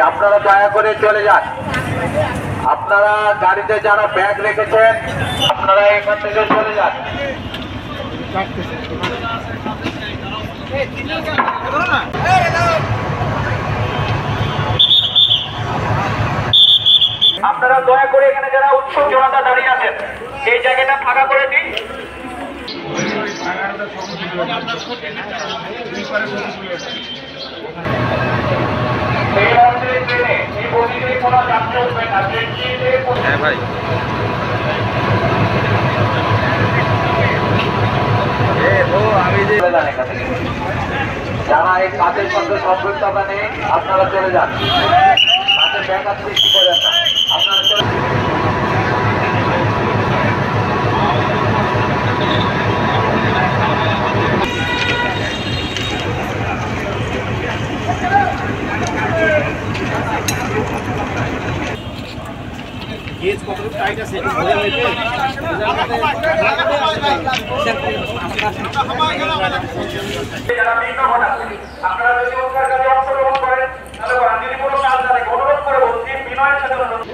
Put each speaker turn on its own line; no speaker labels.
আপনারা দয়া করে চলে যান। আপনারা গাড়িতে যারা ব্যাগ রেখেছেন আপনারা এখান থেকে চলে যান। আপনারা দয়া করে এখানে যারা উৎসব জনতা দাঁড়িয়ে আছেন সেই জায়গাটা ফাঁকা করে দিন।
ভাই
যারা এই কাজের সঙ্গে সম্পৃক্ততা নেই আপনারা চলে যান। কাজের ব্যাঘাত সৃষ্টি করেন না, আপনারা চলে
গেজ কত টাইট আছে বোঝা হয়েছে
যারা বিভিন্ন ঘটাচ্ছে আপনারা যদি ওনার কাছে অংশগ্রহণ করেন তাহলে যদি কোনো কাজ জানে অনুরোধ করে বলছি বিনয়ের সাথে অনুরোধ।